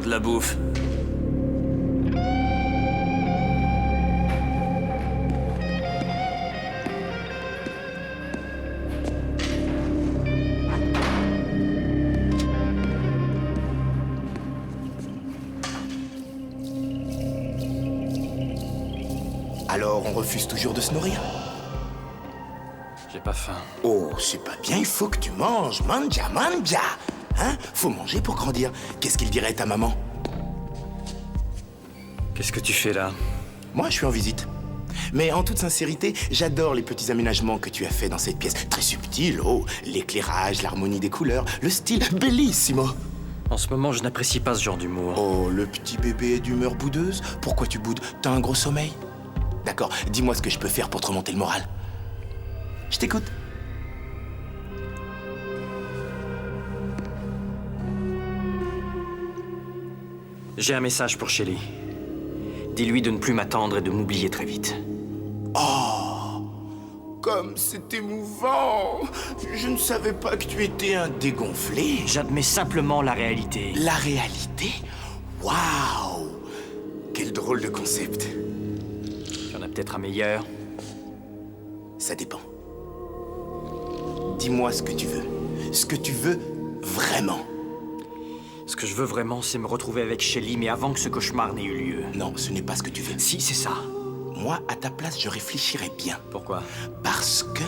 l'heure de la bouffe. Alors, on refuse toujours de se nourrir? J'ai pas faim. Oh, c'est pas bien, il faut que tu manges. Manja, manja. Hein? Faut manger pour grandir. Qu'est-ce qu'il dirait ta maman? Qu'est-ce que tu fais là? Moi, je suis en visite. Mais en toute sincérité, j'adore les petits aménagements que tu as faits dans cette pièce. Très subtil, oh, l'éclairage, l'harmonie des couleurs, le style, bellissimo. En ce moment, je n'apprécie pas ce genre d'humour. Oh, le petit bébé est d'humeur boudeuse. Pourquoi tu boudes? T'as un gros sommeil? D'accord, dis-moi ce que je peux faire pour te remonter le moral. Je t'écoute. J'ai un message pour Shelly. Dis-lui de ne plus m'attendre et de m'oublier très vite. Oh, comme c'est émouvant. Je ne savais pas que tu étais un dégonflé. J'admets simplement la réalité. La réalité? Waouh! Quel drôle de concept. Il y en a peut-être un meilleur. Ça dépend. Dis-moi ce que tu veux. Ce que tu veux vraiment. Ce que je veux vraiment, c'est me retrouver avec Shelly, mais avant que ce cauchemar n'ait eu lieu. Non, ce n'est pas ce que tu veux. Si, c'est ça. Moi, à ta place, je réfléchirais bien. Pourquoi? Parce que...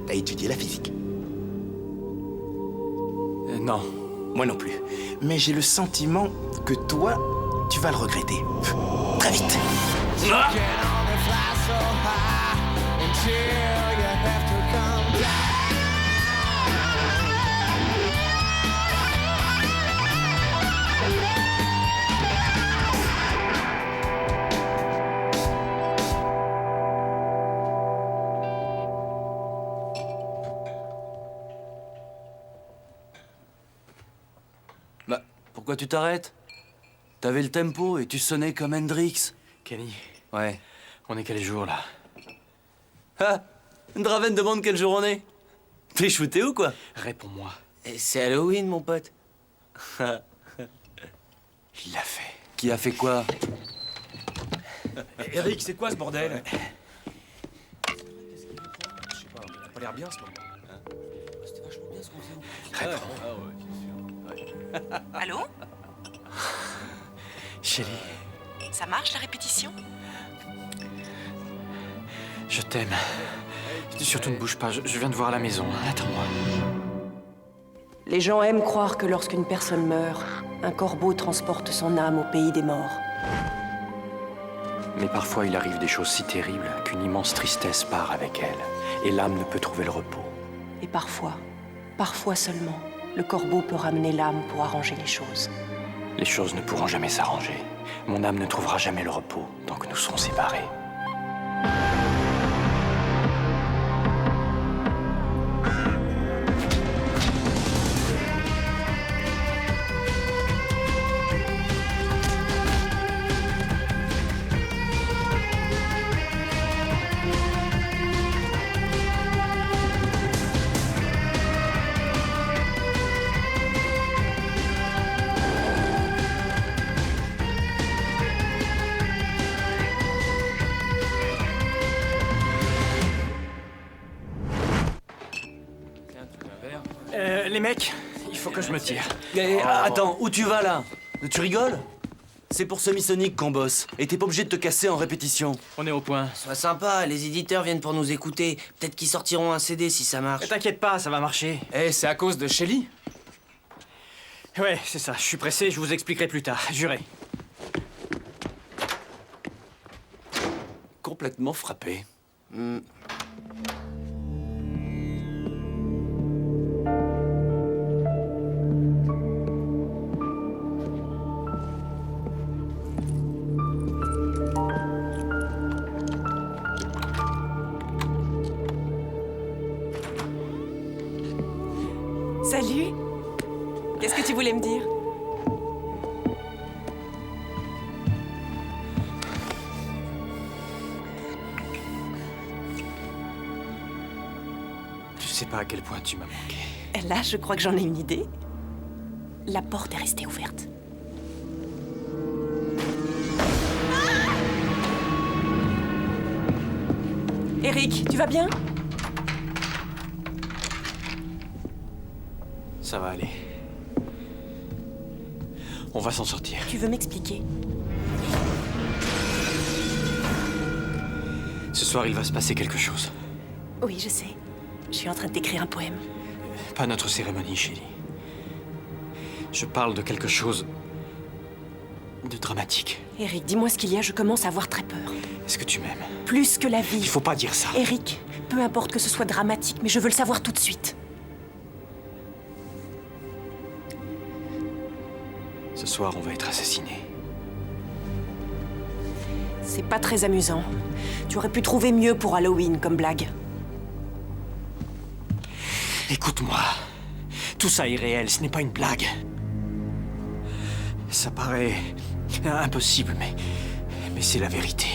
T'as étudié la physique? Non. Moi non plus. Mais j'ai le sentiment que toi, tu vas le regretter. Très vite. Ah! Bah, pourquoi tu t'arrêtes? T'avais le tempo et tu sonnais comme Hendrix. Kenny, Ouais. on est quel jour, là? Ah! Draven demande quel jour on est. T'es shooté ou quoi? Réponds-moi. C'est Halloween, mon pote. Il l'a fait. Qui a fait quoi? Eric, c'est quoi ce bordel? Je sais pas, il a pas l'air bien ce moment. C'était vachement bien ce qu'on faisait. Réponds. Allô? Shelly, Ça marche la répétition? je t'aime. Surtout ne bouge pas, je viens de voir la maison. Attends-moi. Les gens aiment croire que lorsqu'une personne meurt, un corbeau transporte son âme au pays des morts. Mais parfois, il arrive des choses si terribles qu'une immense tristesse part avec elle. Et l'âme ne peut trouver le repos. Et parfois seulement, le corbeau peut ramener l'âme pour arranger les choses. Les choses ne pourront jamais s'arranger. Mon âme ne trouvera jamais le repos tant que nous serons séparés. Les mecs, il faut que je me tire. Attends, où tu vas là? Tu rigoles? C'est pour Semisonic qu'on bosse. Et t'es pas obligé de te casser en répétition. On est au point. Sois sympa, les éditeurs viennent pour nous écouter. Peut-être qu'ils sortiront un CD si ça marche. Mais t'inquiète pas, ça va marcher. Eh, c'est à cause de Shelly? Ouais, c'est ça. Je suis pressé, je vous expliquerai plus tard. Juré. Complètement frappé. Salut! Qu'est-ce que tu voulais me dire? sais pas à quel point tu m'as manqué. Là, je crois que j'en ai une idée. La porte est restée ouverte. Eric, tu vas bien? Ça va aller. On va s'en sortir. Tu veux m'expliquer? Ce soir, il va se passer quelque chose. Oui, je sais. Je suis en train d'écrire un poème. Pas notre cérémonie, Shelly. Je parle de quelque chose de dramatique. Eric, dis-moi ce qu'il y a, je commence à avoir très peur. Est-ce que tu m'aimes? Plus que la vie. Il faut pas dire ça. Eric, peu importe que ce soit dramatique, mais je veux le savoir tout de suite. Ce soir, on va être assassinés. C'est pas très amusant. Tu aurais pu trouver mieux pour Halloween comme blague. Écoute-moi. Tout ça est réel, ce n'est pas une blague. Ça paraît impossible, mais c'est la vérité.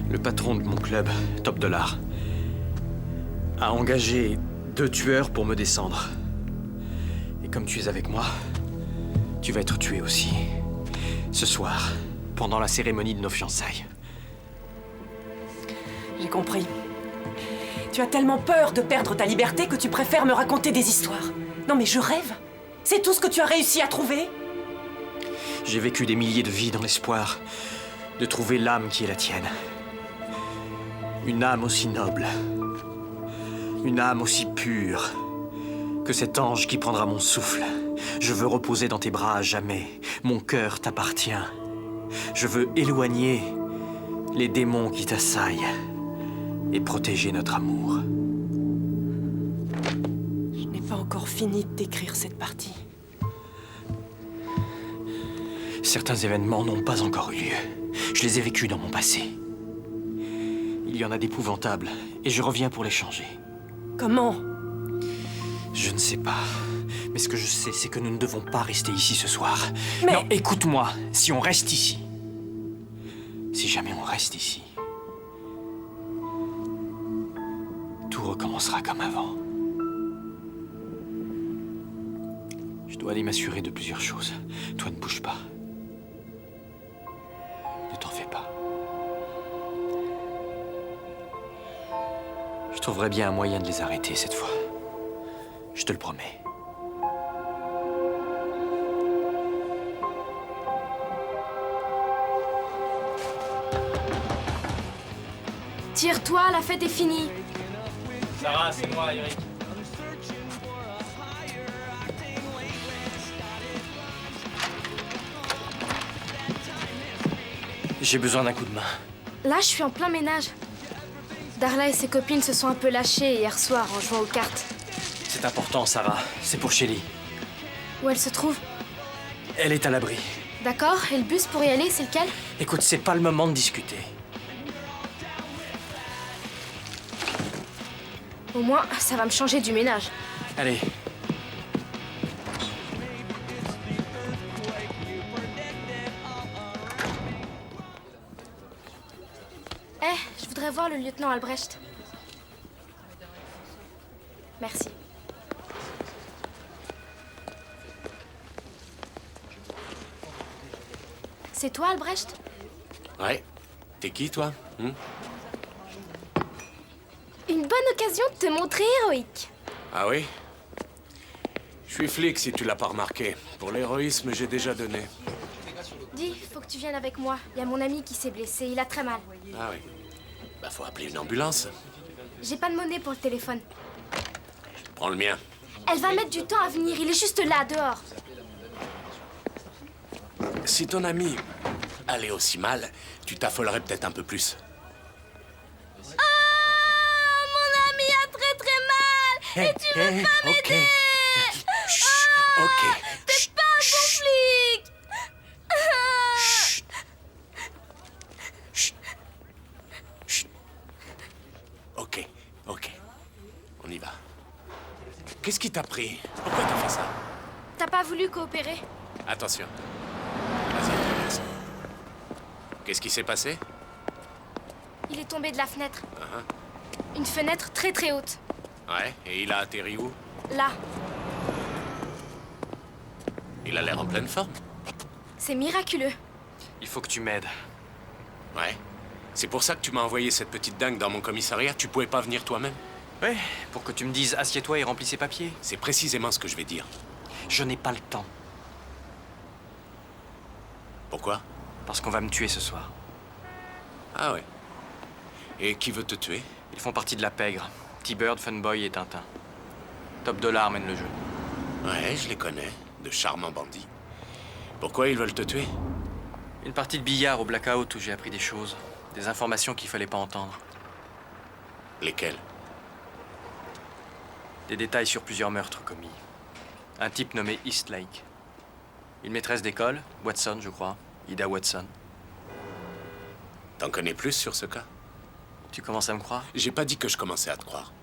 Le patron de mon club, Top Dollar, a engagé 2 tueurs pour me descendre. Et comme tu es avec moi, tu vas être tué aussi. Ce soir, pendant la cérémonie de nos fiançailles. J'ai compris. Tu as tellement peur de perdre ta liberté que tu préfères me raconter des histoires. Non mais je rêve. C'est tout ce que tu as réussi à trouver? J'ai vécu des milliers de vies dans l'espoir de trouver l'âme qui est la tienne. Une âme aussi noble. Une âme aussi pure que cet ange qui prendra mon souffle. Je veux reposer dans tes bras à jamais. Mon cœur t'appartient. Je veux éloigner les démons qui t'assaillent et protéger notre amour. Je n'ai pas encore fini de décrire cette partie. Certains événements n'ont pas encore eu lieu. Je les ai vécus dans mon passé. Il y en a d'épouvantables et je reviens pour les changer. Comment? Je ne sais pas. Mais ce que je sais, c'est que nous ne devons pas rester ici ce soir. Mais... Non, écoute-moi. Si on reste ici... Si jamais on reste ici... Tout recommencera comme avant. Je dois aller m'assurer de plusieurs choses. Toi, ne bouge pas. Ne t'en fais pas. Je trouverai bien un moyen de les arrêter cette fois. Je te le promets. Tire-toi, la fête est finie. Sarah, c'est moi, Eric. J'ai besoin d'un coup de main. Là, je suis en plein ménage. Darla et ses copines se sont un peu lâchées hier soir en jouant aux cartes. C'est important, Sarah. C'est pour Shelly. Où elle se trouve? Elle est à l'abri. D'accord, et le bus pour y aller, c'est lequel? Écoute, c'est pas le moment de discuter. Au moins, ça va me changer du ménage. Allez. Je voudrais voir le lieutenant Albrecht. Merci. C'est toi, Albrecht? Ouais. T'es qui, toi? Une bonne occasion de te montrer héroïque. Ah oui? Je suis flic si tu l'as pas remarqué. Pour l'héroïsme, j'ai déjà donné. Dis, faut que tu viennes avec moi. Il y a mon ami qui s'est blessé, il a très mal. Ah oui. Bah faut appeler une ambulance. J'ai pas de monnaie pour le téléphone. Prends le mien. Elle va mettre du temps à venir, il est juste là, dehors. Si ton ami allait aussi mal, tu t'affolerais peut-être un peu plus. Ah, mon ami a très mal. Et tu veux pas m'aider? Chut, ok. T'es pas un bon flic. Chut. Chut. Chut. Ok, ok. On y va. Qu'est-ce qui t'a pris? Pourquoi t'as fait ça? T'as pas voulu coopérer? Attention. Vas-y, traverse. Qu'est-ce qui s'est passé? Il est tombé de la fenêtre. Une fenêtre très très haute. Ouais, et il a atterri où? Là. Il a l'air en pleine forme. C'est miraculeux. Il faut que tu m'aides. Ouais. C'est pour ça que tu m'as envoyé cette petite dingue dans mon commissariat? Tu pouvais pas venir toi-même? Ouais, pour que tu me dises assieds-toi et remplis ces papiers. C'est précisément ce que je vais dire. Je n'ai pas le temps, Pourquoi? parce qu'on va me tuer ce soir. Ah ouais. Et qui veut te tuer? Ils font partie de la pègre. T-Bird, Funboy et Tintin. Top Dollar mène le jeu. Ouais, je les connais. De charmants bandits. Pourquoi ils veulent te tuer? Une partie de billard au Blackout où j'ai appris des choses. Des informations qu'il fallait pas entendre. Lesquels? Des détails sur plusieurs meurtres commis. Un type nommé Eastlake. Une maîtresse d'école, Watson, je crois. Ida Watson. T'en connais plus sur ce cas? Tu commences à me croire? J'ai pas dit que je commençais à te croire.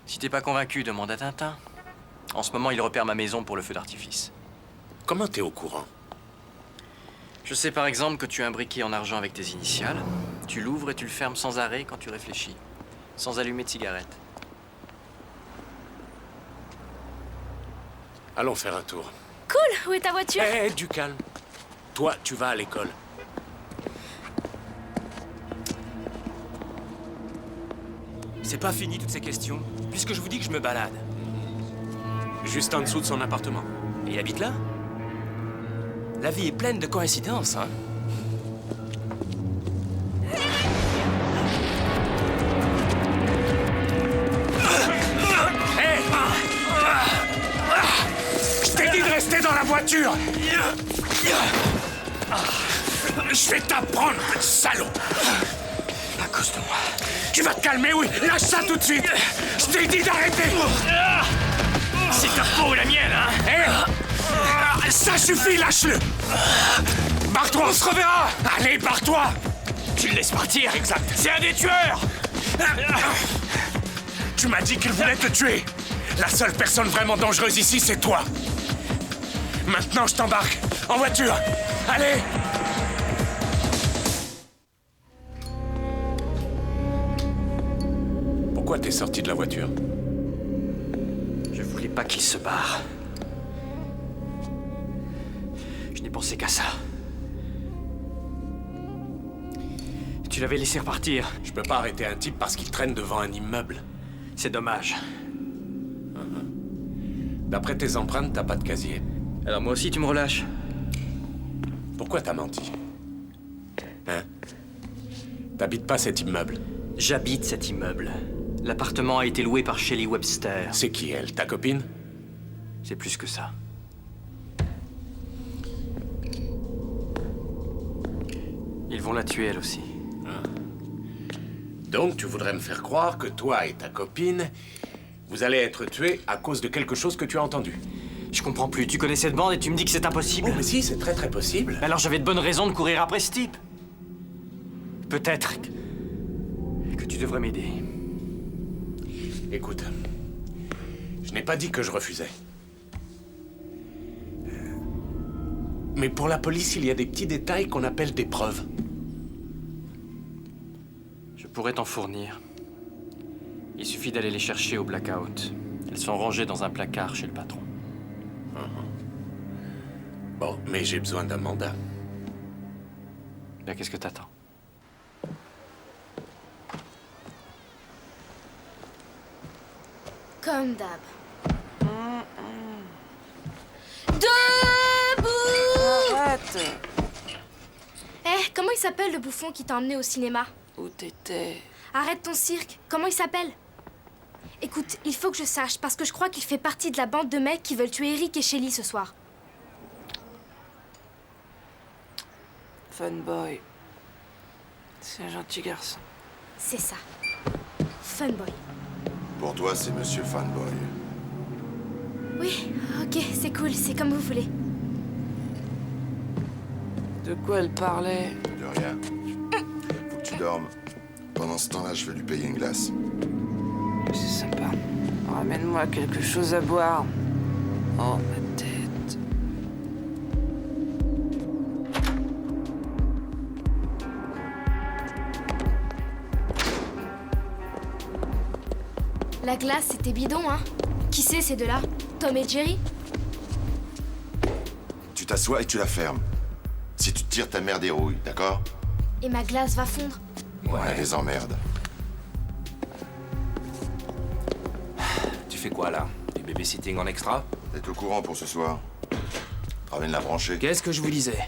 Si t'es pas convaincu, demande à Tintin. En ce moment, il repère ma maison pour le feu d'artifice. Comment t'es au courant? Je sais par exemple que tu as un briquet en argent avec tes initiales. Tu l'ouvres et tu le fermes sans arrêt quand tu réfléchis. Sans allumer de cigarette. Allons faire un tour. Cool, où est ta voiture? Eh, du calme. Toi, tu vas à l'école. C'est pas fini toutes ces questions, puisque je vous dis que je me balade. Juste en dessous de son appartement. Et il habite là? La vie est pleine de coïncidences, hein? Hé! Je t'ai dit de rester dans la voiture! Je vais t'apprendre, petit salaud! À cause de moi. Tu vas te calmer, oui! Lâche ça tout de suite! Je t'ai dit d'arrêter! C'est ta peau ou la mienne, hein? Hé! Ça suffit, lâche-le! Barre-toi! On se reverra! Allez, barre-toi! Tu le laisses partir! Exact! C'est un des tueurs! Tu m'as dit qu'il voulait te tuer! La seule personne vraiment dangereuse ici, c'est toi! Maintenant, je t'embarque! En voiture! Allez! Pourquoi t'es sorti de la voiture? Je voulais pas qu'il se barre. Je n'ai pensé qu'à ça. Tu l'avais laissé repartir. Je peux pas arrêter un type parce qu'il traîne devant un immeuble. C'est dommage. D'après tes empreintes, t'as pas de casier. Alors moi aussi, tu me relâches. Pourquoi t'as menti? Hein? T'habites pas cet immeuble. J'habite cet immeuble. L'appartement a été loué par Shelley Webster. C'est qui, elle? Ta copine? C'est plus que ça. Ils vont la tuer, elle aussi. Donc, tu voudrais me faire croire que toi et ta copine, vous allez être tués à cause de quelque chose que tu as entendu. Je comprends plus. Tu connais cette bande et tu me dis que c'est impossible. Oh, mais si, c'est très très possible. Alors j'avais de bonnes raisons de courir après ce type. Peut-être que tu devrais m'aider. Écoute, je n'ai pas dit que je refusais. Mais pour la police, il y a des petits détails qu'on appelle des preuves. Je pourrais t'en fournir. Il suffit d'aller les chercher au Blackout. Elles sont rangées dans un placard chez le patron. Bon, mais j'ai besoin d'un mandat. Ben, qu'est-ce que t'attends? Comme d'hab. Debout! Arrête! Eh, comment il s'appelle le bouffon qui t'a emmené au cinéma? Où t'étais? Arrête ton cirque. Comment il s'appelle? Écoute, il faut que je sache, parce que je crois qu'il fait partie de la bande de mecs qui veulent tuer Eric et Shelley ce soir. Funboy. C'est un gentil garçon. C'est ça. Funboy. Pour toi, c'est Monsieur Fanboy. Oui, ok, c'est cool, c'est comme vous voulez. De quoi elle parlait? De rien. Faut que tu dormes. Pendant ce temps-là, je vais lui payer une glace. C'est sympa. Ramène-moi quelque chose à boire. Oh, ma tête. La glace, c'était bidon, hein. Qui c'est ces deux-là? Tom et Jerry? Tu t'assois et tu la fermes. Si tu tires, ta mère dérouille, d'accord? Et ma glace va fondre. Ouais, les emmerdes. Tu fais quoi là? Du babysitting en extra? T'es au courant pour ce soir? Draven l'a branché. Qu'est-ce que je vous disais?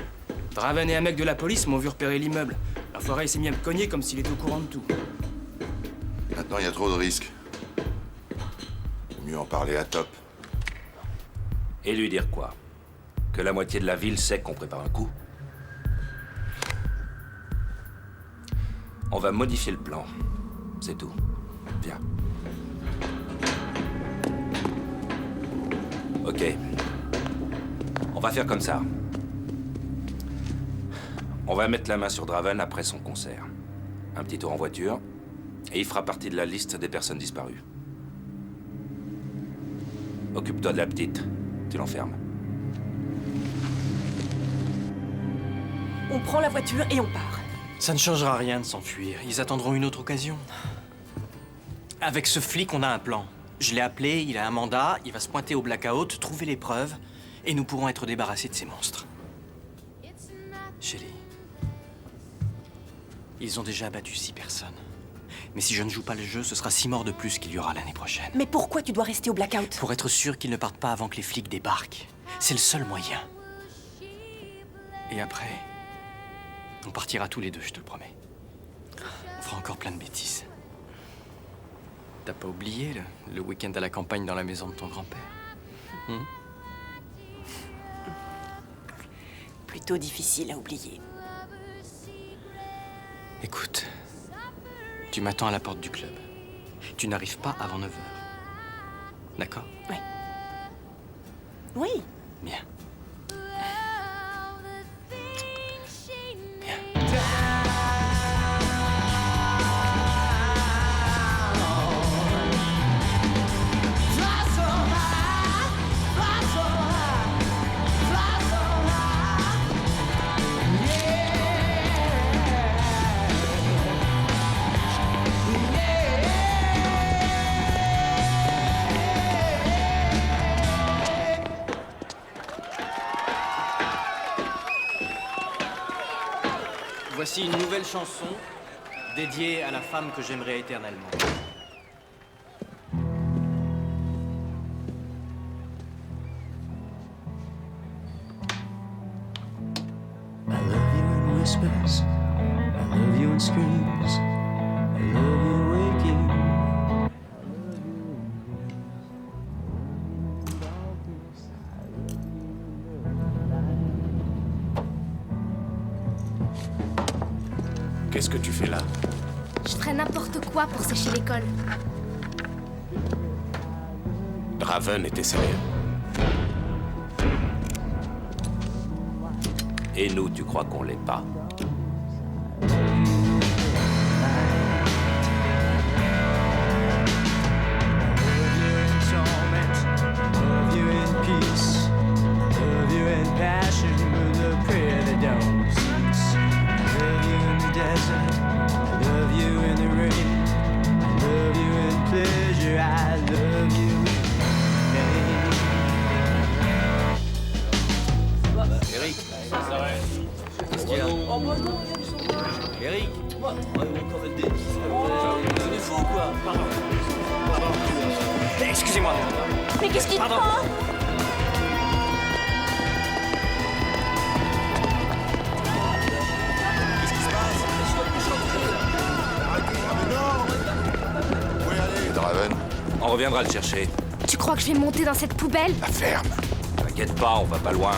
Draven et un mec de la police m'ont vu repérer l'immeuble. L'enfoiré s'est mis à me cogner comme s'il était au courant de tout. Maintenant, il y a trop de risques. Vaut mieux en parler à Top. Et lui dire quoi? Que la moitié de la ville sait qu'on prépare un coup? On va modifier le plan. C'est tout. Viens. Ok. On va faire comme ça. On va mettre la main sur Draven après son concert. Un petit tour en voiture, et il fera partie de la liste des personnes disparues. Occupe-toi de la petite. Tu l'enfermes. On prend la voiture et on part. Ça ne changera rien de s'enfuir. Ils attendront une autre occasion. Avec ce flic, on a un plan. Je l'ai appelé, il a un mandat, il va se pointer au blackout, trouver les preuves, et nous pourrons être débarrassés de ces monstres. Shelly, ils ont déjà abattu 6 personnes. Mais si je ne joue pas le jeu, ce sera 6 morts de plus qu'il y aura l'année prochaine. Mais pourquoi tu dois rester au blackout? Pour être sûr qu'ils ne partent pas avant que les flics débarquent. C'est le seul moyen. Et après, on partira tous les deux, je te le promets. On fera encore plein de bêtises. T'as pas oublié le week-end à la campagne dans la maison de ton grand-père? Plutôt difficile à oublier. Écoute, tu m'attends à la porte du club. Tu n'arrives pas avant 9h. D'accord? Oui. Oui. Bien. Voici une nouvelle chanson dédiée à la femme que j'aimerais éternellement. I love you in whispers, I love you in screams, I love you waking. Qu'est-ce que tu fais là? Je ferais n'importe quoi pour sécher l'école. Draven était sérieux. Et nous, tu crois qu'on l'est pas? Love you in peace, love you in passion, with a prayer that don't cease. I love you in the desert, I love you in the rain, I love you in pleasure, I love you in pain. Eric, qu'est-ce qu'il y a? Eric, c'est des fous quoi? Pardon. Excusez-moi. Mais qu'est-ce qui te Pardon. prend? Et Draven, On reviendra le chercher. Tu crois que je vais monter dans cette poubelle? la ferme. T'inquiète pas, on va pas loin.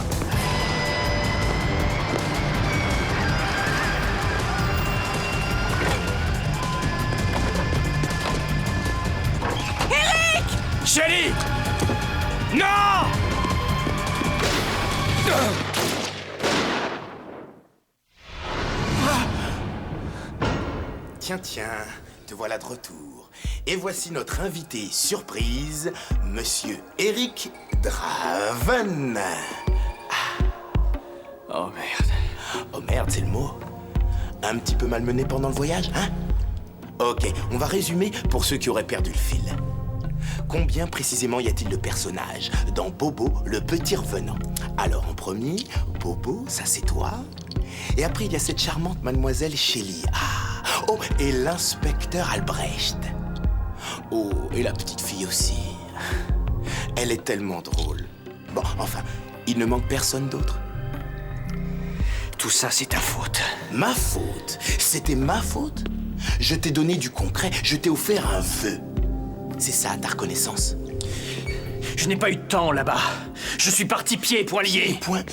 Shelly! Non! Tiens, te voilà de retour. Et voici notre invité surprise, Monsieur Eric Draven. Oh merde. Oh merde, c'est le mot. Un petit peu malmené pendant le voyage, hein? Ok, on va résumer pour ceux qui auraient perdu le fil. Combien précisément y a-t-il de personnages dans Bobo, le petit revenant? Alors, en premier, Bobo, ça c'est toi. Et après, il y a cette charmante mademoiselle Shelley. Ah, oh, et l'inspecteur Albrecht. Oh, et la petite fille aussi. Elle est tellement drôle. Bon, enfin, il ne manque personne d'autre. Tout ça, c'est ta faute. Ma faute? C'était ma faute? Je t'ai donné du concret, je t'ai offert un vœu. C'est ça, ta reconnaissance? Je n'ai pas eu de temps là-bas. Je suis parti pieds et poings liés. Point.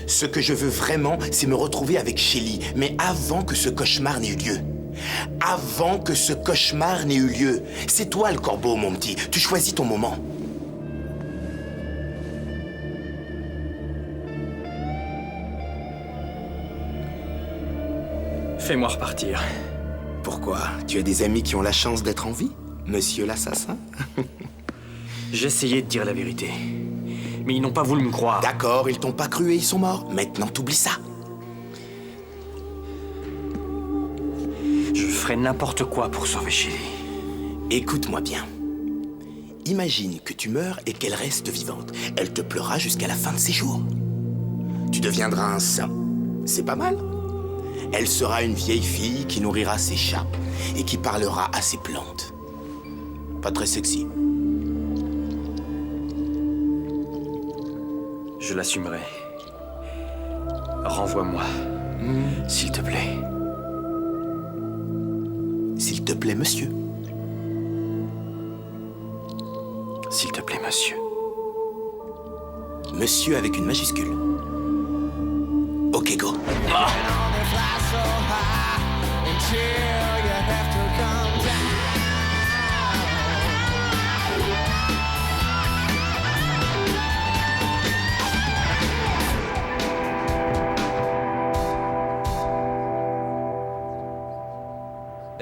Ce que je veux vraiment, c'est me retrouver avec Shelley, mais avant que ce cauchemar n'ait eu lieu. Avant que ce cauchemar n'ait eu lieu. C'est toi le corbeau, mon petit. Tu choisis ton moment. Fais-moi repartir. Pourquoi? Tu as des amis qui ont la chance d'être en vie, monsieur l'assassin? J'essayais de dire la vérité. Mais ils n'ont pas voulu me croire. D'accord, ils t'ont pas cru et ils sont morts. Maintenant, t'oublies ça. Je ferai n'importe quoi pour sauver Shelley. Écoute-moi bien. Imagine que tu meurs et qu'elle reste vivante. Elle te pleurera jusqu'à la fin de ses jours. Tu deviendras un saint. C'est pas mal. Elle sera une vieille fille qui nourrira ses chats et qui parlera à ses plantes. Pas très sexy. Je l'assumerai. Renvoie-moi. S'il te plaît. S'il te plaît, monsieur. S'il te plaît, monsieur. Monsieur avec une majuscule. Ok, go.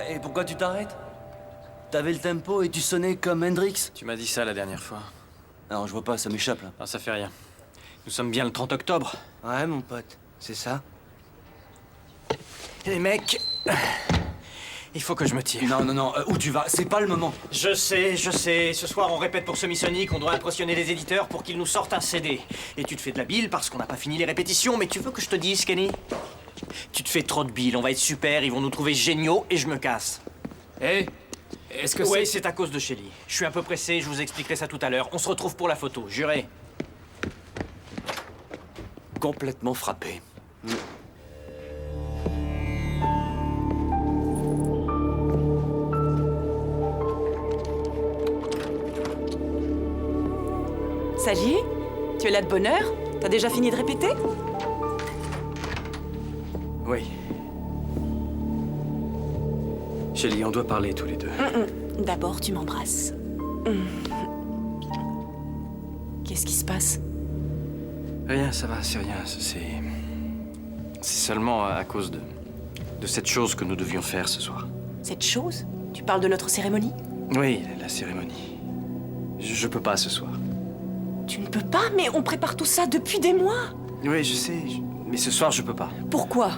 Et pourquoi tu t'arrêtes? T'avais le tempo et tu sonnais comme Hendrix. Tu m'as dit ça la dernière fois. Non, je vois pas, ça m'échappe là. Ah, ça fait rien. Nous sommes bien le 30 octobre. Ouais, mon pote, c'est ça. Les mecs, il faut que je me tire. Non, où tu vas? C'est pas le moment. Je sais. Ce soir, on répète pour Semisonic, on doit impressionner les éditeurs pour qu'ils nous sortent un CD. Et tu te fais de la bile parce qu'on n'a pas fini les répétitions, mais tu veux que je te dise, Kenny? Tu te fais trop de bile, on va être super, ils vont nous trouver géniaux et je me casse. Hé, est-ce que Oui, c'est à cause de Shelley. Je suis un peu pressé, je vous expliquerai ça tout à l'heure. On se retrouve pour la photo, juré. Complètement frappé. Ça y est? Tu es là de bonne heure? T'as déjà fini de répéter? Oui. Shelley, on doit parler tous les deux. D'abord, tu m'embrasses. Qu'est-ce qui se passe? Rien, ça va, c'est rien. C'est seulement à cause de cette chose que nous devions faire ce soir. Cette chose? Tu parles de notre cérémonie? Oui, la cérémonie. Je peux pas ce soir. Tu ne peux pas, mais on prépare tout ça depuis des mois. Oui, je sais, mais ce soir, je peux pas. Pourquoi?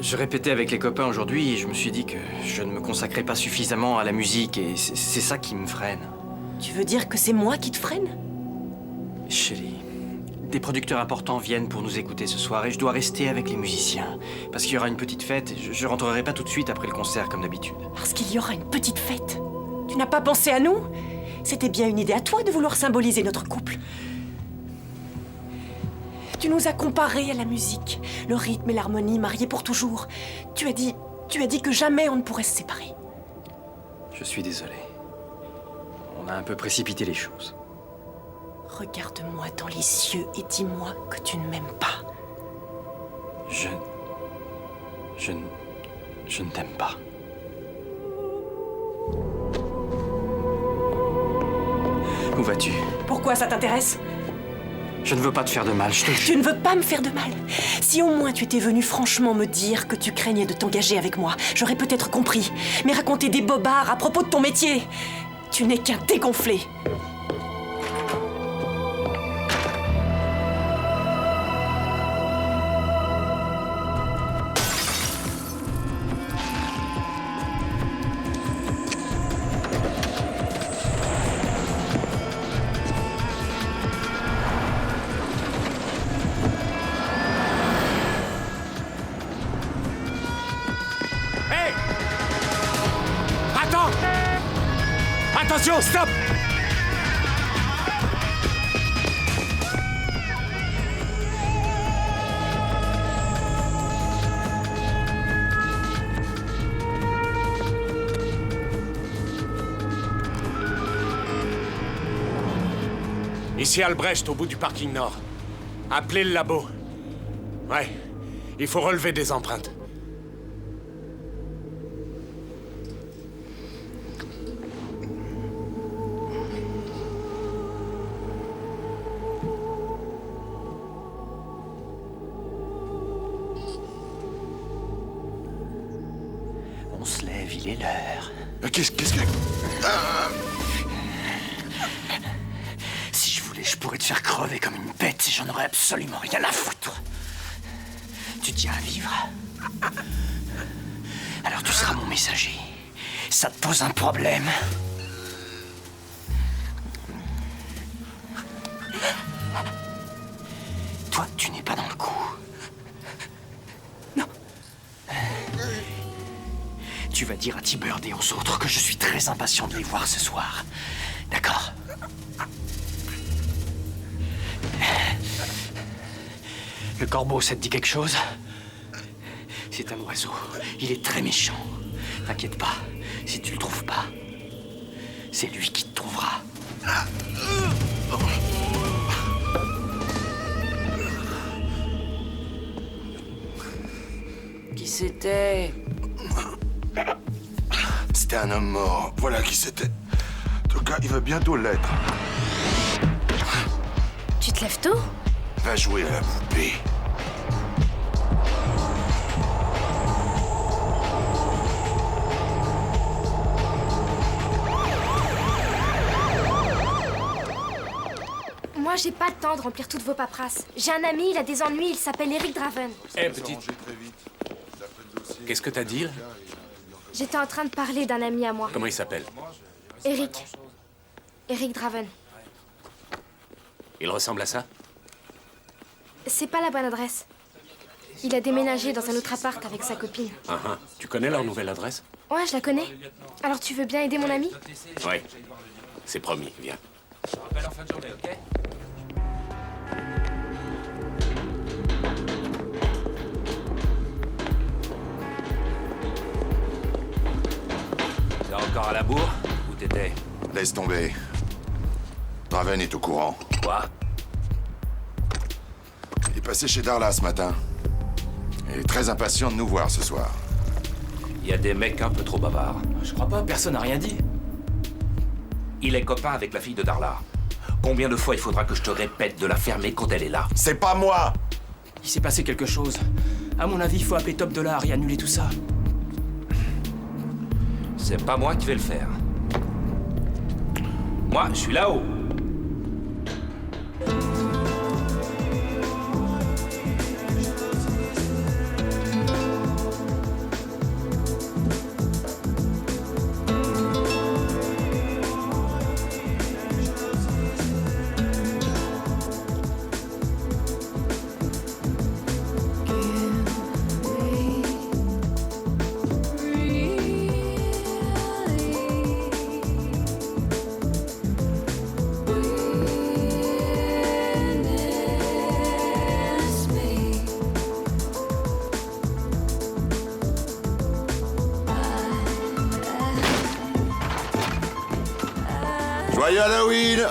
Je répétais avec les copains aujourd'hui et je me suis dit que je ne me consacrais pas suffisamment à la musique et c'est ça qui me freine. Tu veux dire que c'est moi qui te freine? Shelley, des producteurs importants viennent pour nous écouter ce soir et je dois rester avec les musiciens. Parce qu'il y aura une petite fête et je rentrerai pas tout de suite après le concert comme d'habitude. Parce qu'il y aura une petite fête. Tu n'as pas pensé à nous? C'était bien une idée à toi de vouloir symboliser notre couple. Tu nous as comparés à la musique, le rythme et l'harmonie mariés pour toujours. Tu as dit que jamais on ne pourrait se séparer. Je suis désolé. On a un peu précipité les choses. Regarde-moi dans les yeux et dis-moi que tu ne m'aimes pas. Je ne t'aime pas. Où vas-tu? Pourquoi ça t'intéresse? Je ne veux pas te faire de mal, je te jure. Tu ne veux pas me faire de mal. Si au moins tu étais venu franchement me dire que tu craignais de t'engager avec moi, j'aurais peut-être compris. Mais raconter des bobards à propos de ton métier, tu n'es qu'un dégonflé. Attention, stop! Ici Albrecht, au bout du parking nord. Appelez le labo. Ouais, il faut relever des empreintes. On se lève, il est l'heure. Qu'est-ce que... Si je voulais, je pourrais te faire crever comme une bête et j'en aurais absolument rien à foutre. Tu tiens à vivre? Alors tu seras mon messager. Ça te pose un problème? Toi, tu n'es pas dans le coup. Non. Tu vas dire à T-Bird et aux autres que je suis très impatient de les voir ce soir. D'accord? Le corbeau, ça te dit quelque chose? C'est un oiseau. Il est très méchant. T'inquiète pas. Si tu le trouves pas, c'est lui qui te trouvera. Qui c'était? C'était un homme mort. Voilà qui c'était. En tout cas, il va bientôt l'être. Tu te lèves tôt? Va jouer à la poupée. Moi, j'ai pas le temps de remplir toutes vos paperasses. J'ai un ami, il a des ennuis, il s'appelle Eric Draven. Eh, petite. Qu'est-ce que t'as dit, là? J'étais en train de parler d'un ami à moi. Comment il s'appelle? Eric. Eric Draven. Il ressemble à ça? C'est pas la bonne adresse. Il a déménagé dans un autre appart avec sa copine. Tu connais leur nouvelle adresse? Ouais, je la connais. Alors tu veux bien aider mon ami? Ouais. C'est promis, viens. Je te rappelle en fin de journée, ok? T'es encore à la bourre? Où t'étais? Laisse tomber. Draven est au courant. Quoi? Il est passé chez Darla ce matin. Il est très impatient de nous voir ce soir. Il y a des mecs un peu trop bavards. Je crois pas, personne n'a rien dit. Il est copain avec la fille de Darla. Combien de fois il faudra que je te répète de la fermer quand elle est là? C'est pas moi! Il s'est passé quelque chose. À mon avis, il faut appeler Top Dollar et annuler tout ça. C'est pas moi qui vais le faire. Moi, je suis là-haut. Joyeux Halloween!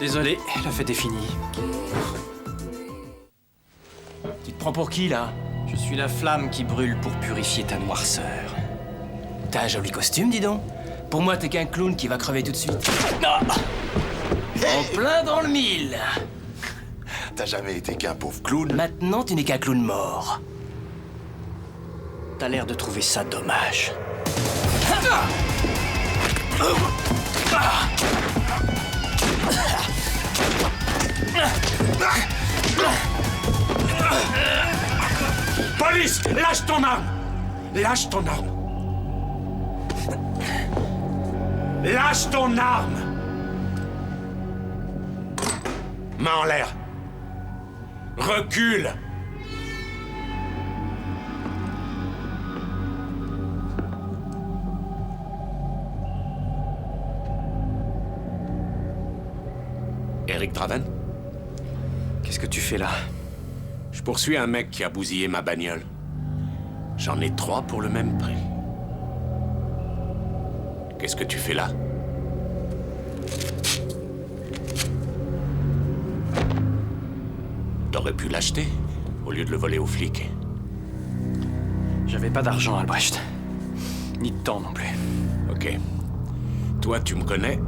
Désolé, la fête est finie. Tu te prends pour qui, là? Je suis la flamme qui brûle pour purifier ta noirceur. T'as un joli costume, dis donc. Pour moi, t'es qu'un clown qui va crever tout de suite. Ah En plein dans le mille. T'as jamais été qu'un pauvre clown? Maintenant, tu n'es qu'un clown mort. T'as l'air de trouver ça dommage. Police! Lâche ton arme! Lâche ton arme! Lâche ton arme! Main en l'air! Recule! Eric Draven? Qu'est-ce que tu fais là? Je poursuis un mec qui a bousillé ma bagnole. J'en ai 3 pour le même prix. Qu'est-ce que tu fais là? T'aurais pu l'acheter, au lieu de le voler aux flics. J'avais pas d'argent, Albrecht. Ni de temps non plus. Ok. Toi, tu me connais,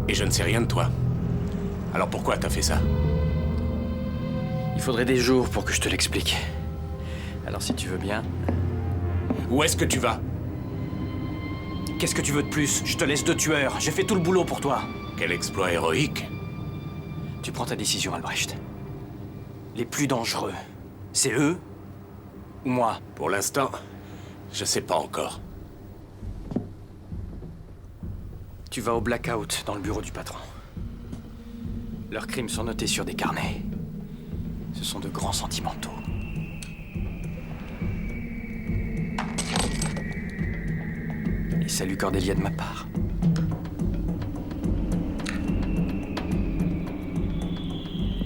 et je ne sais rien de toi. Alors pourquoi t'as fait ça? Il faudrait des jours pour que je te l'explique. Alors si tu veux bien... Où est-ce que tu vas? Qu'est-ce que tu veux de plus? Je te laisse 2 tueurs. J'ai fait tout le boulot pour toi. Quel exploit héroïque. Tu prends ta décision, Albrecht. Les plus dangereux, c'est eux ou moi? Pour l'instant, je sais pas encore. Tu vas au blackout dans le bureau du patron. Leurs crimes sont notés sur des carnets. Ce sont de grands sentimentaux. Et salut Cordelia de ma part.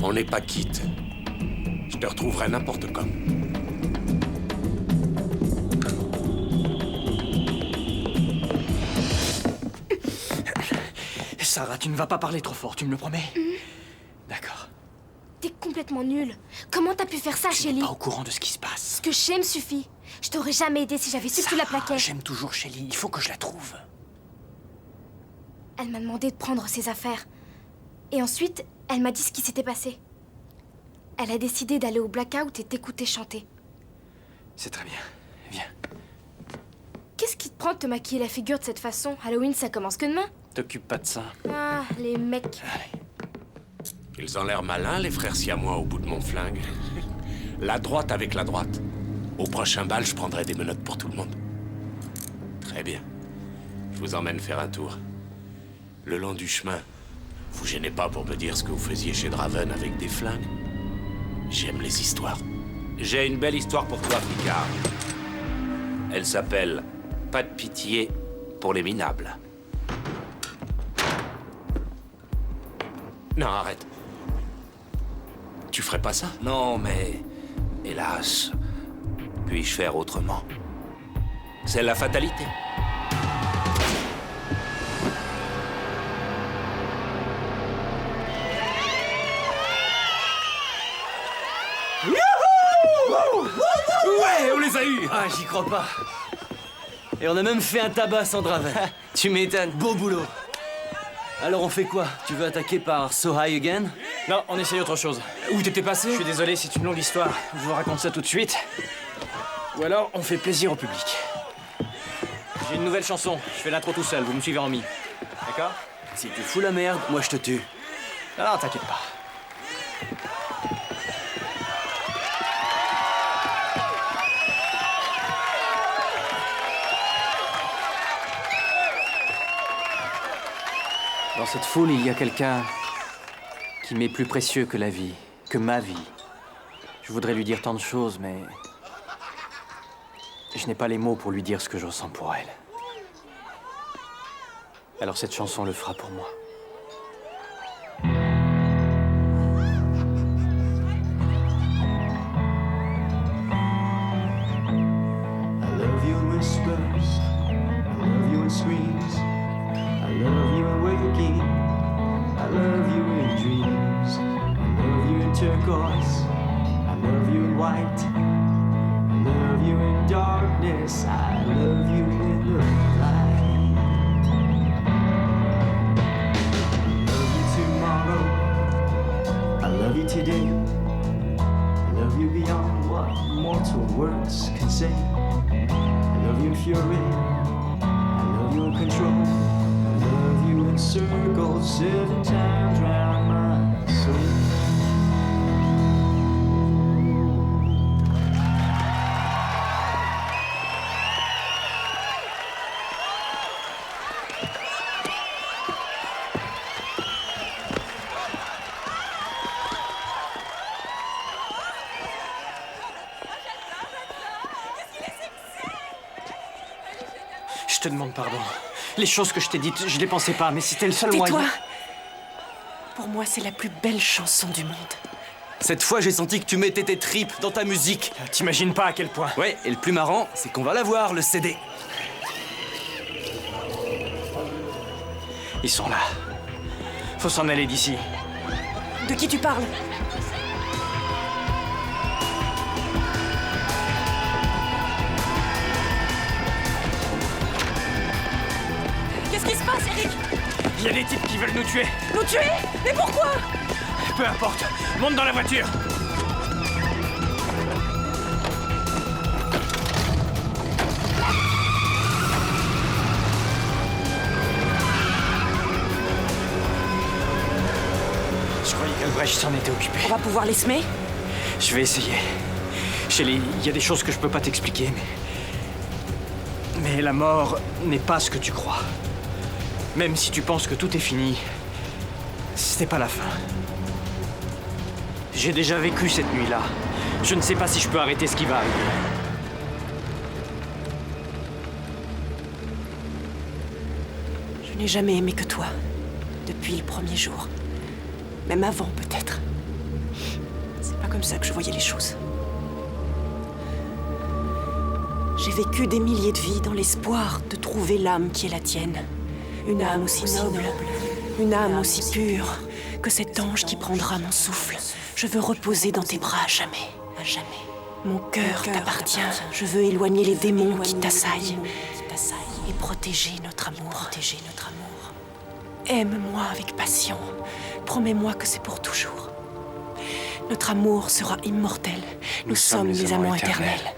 On n'est pas quitte. Je te retrouverai n'importe quand. Sarah, tu ne vas pas parler trop fort, tu me le promets? D'accord. T'es complètement nul. Comment t'as pu faire ça, Je suis Shelly? pas au courant de ce qui se passe. Ce que je sais me suffit. Je t'aurais jamais aidé si j'avais su que tu la plaquais. J'aime toujours Shelly, il faut que je la trouve. Elle m'a demandé de prendre ses affaires. Et ensuite, elle m'a dit ce qui s'était passé. Elle a décidé d'aller au blackout et t'écouter chanter. C'est très bien. Viens. Qu'est-ce qui te prend de te maquiller la figure de cette façon? Halloween, ça commence que demain. T'occupe pas de ça. Ah, les mecs. Ils ont l'air malins, les frères siamois, au bout de mon flingue. La droite avec la droite. Au prochain bal, je prendrai des menottes pour tout le monde. Très bien. Je vous emmène faire un tour. Le long du chemin, vous gênez pas pour me dire ce que vous faisiez chez Draven avec des flingues? J'aime les histoires. J'ai une belle histoire pour toi, Picard. Elle s'appelle « Pas de pitié pour les minables ». Non, arrête. Tu ferais pas ça? Non, mais... hélas, puis-je faire autrement? C'est la fatalité. Ouais, on les a eus! Ah, j'y crois pas. Et on a même fait un tabac sans Draven. Tu m'étonnes. Beau boulot. Alors on fait quoi? Tu veux attaquer par So High Again? Non, on essaye autre chose. Où t'étais passé? Je suis désolé, c'est une longue histoire. Je vous raconte ça tout de suite. Ou alors, on fait plaisir au public. J'ai une nouvelle chanson. Je fais l'intro tout seul, vous me suivez en mi. D'accord? Si tu fous la merde, moi je te tue. Non, t'inquiète pas. Dans cette foule, il y a quelqu'un qui m'est plus précieux que la vie, que ma vie. Je voudrais lui dire tant de choses, mais je n'ai pas les mots pour lui dire ce que je ressens pour elle. Alors cette chanson le fera pour moi. I love you in whispers, I love you in screams, I love you in waking, I love you in dreams, I love you in turquoise, I love you in white, I love you in darkness, I love you in the light. I love you tomorrow, I love you today, I love you beyond what mortal words can say. I love you in fury, I love you in control, I love you in circles 7 times round my soul. Je te demande pardon. Les choses que je t'ai dites, je les pensais pas, mais c'était le seul moyen. Tais-toi! Pour moi, c'est la plus belle chanson du monde. Cette fois, j'ai senti que tu mettais tes tripes dans ta musique. T'imagines pas à quel point. Ouais, et le plus marrant, c'est qu'on va l'avoir, le CD. Ils sont là. Faut s'en aller d'ici. De qui tu parles? Qu'est-ce qui se passe, Eric? Il y a des types qui veulent nous tuer. Nous tuer? Mais pourquoi? Peu importe. Monte dans la voiture. Je croyais qu'Albrecht s'en était occupé. On va pouvoir les semer? Je vais essayer. Shelley, il y a des choses que je peux pas t'expliquer, mais la mort n'est pas ce que tu crois. Même si tu penses que tout est fini, c'est pas la fin. J'ai déjà vécu cette nuit-là. Je ne sais pas si je peux arrêter ce qui va arriver. Je n'ai jamais aimé que toi. Depuis le premier jour. Même avant, peut-être. C'est pas comme ça que je voyais les choses. J'ai vécu des milliers de vies dans l'espoir de trouver l'âme qui est la tienne. Une âme aussi noble, une âme aussi pure que cet ange qui prendra mon souffle. Je veux reposer dans tes bras à jamais, à jamais. Mon cœur t'appartient. Je veux éloigner les démons qui t'assaillent et protéger notre amour. Aime-moi avec passion. Promets-moi que c'est pour toujours. Notre amour sera immortel. Nous sommes les amants éternels.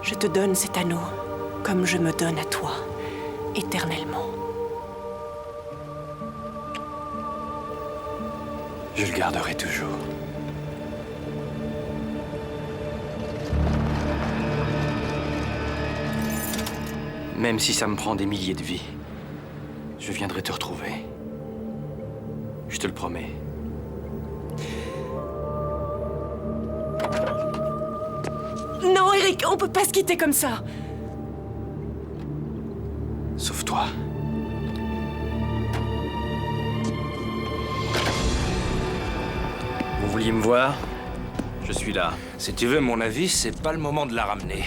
Je te donne cet anneau comme je me donne à toi, éternellement. Je le garderai toujours. Même si ça me prend des milliers de vies, je viendrai te retrouver. Je te le promets. Non, Eric, on peut pas se quitter comme ça. Sauf toi. Vous vouliez me voir? Je suis là. Si tu veux mon avis, c'est pas le moment de la ramener.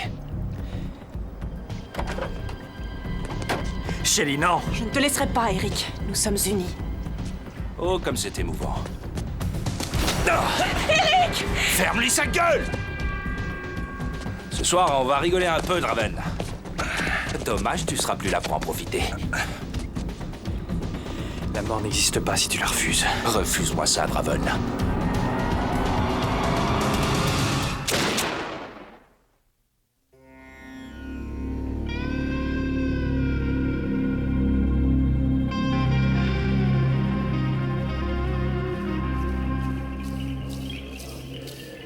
Shelley, non! Je ne te laisserai pas, Eric. Nous sommes unis. Oh, comme c'est émouvant. Eric! Ferme-lui sa gueule! Ce soir, on va rigoler un peu, Draven. Dommage, tu seras plus là pour en profiter. La mort n'existe pas si tu la refuses. Refuse-moi ça, Draven.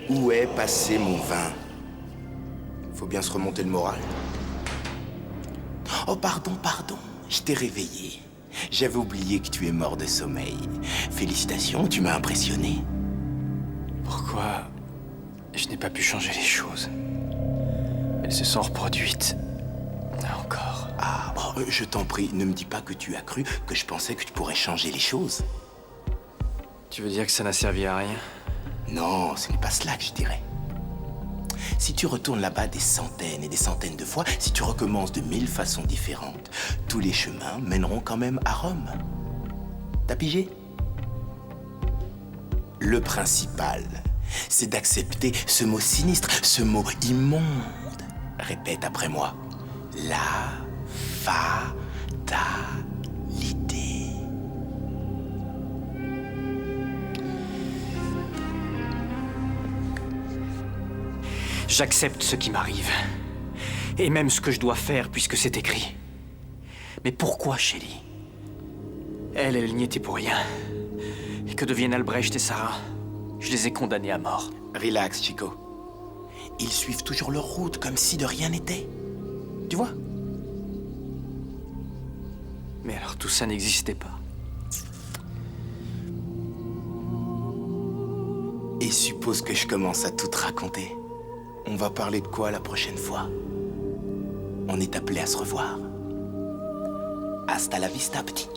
Où est passé mon vin? Faut bien se remonter le moral. Oh, pardon, je t'ai réveillé. J'avais oublié que tu es mort de sommeil. Félicitations, tu m'as impressionné. Pourquoi je n'ai pas pu changer les choses? Elles se sont reproduites. Encore. Ah, oh, je t'en prie, ne me dis pas que tu as cru que je pensais que tu pourrais changer les choses. Tu veux dire que ça n'a servi à rien? Non, ce n'est pas cela que je dirais. Si tu retournes là-bas des centaines et des centaines de fois, si tu recommences de 1000 façons différentes, tous les chemins mèneront quand même à Rome. T'as pigé? Le principal, c'est d'accepter ce mot sinistre, ce mot immonde. Répète après moi. La fatalité. J'accepte ce qui m'arrive. Et même ce que je dois faire puisque c'est écrit. Mais pourquoi, Shelley? Elle n'y était pour rien. Et que deviennent Albrecht et Sarah? Je les ai condamnés à mort. Relax, Chico. Ils suivent toujours leur route comme si de rien n'était. Tu vois? Mais alors tout ça n'existait pas. Et suppose que je commence à tout te raconter. On va parler de quoi la prochaine fois? On est appelé à se revoir. Hasta la vista, petit.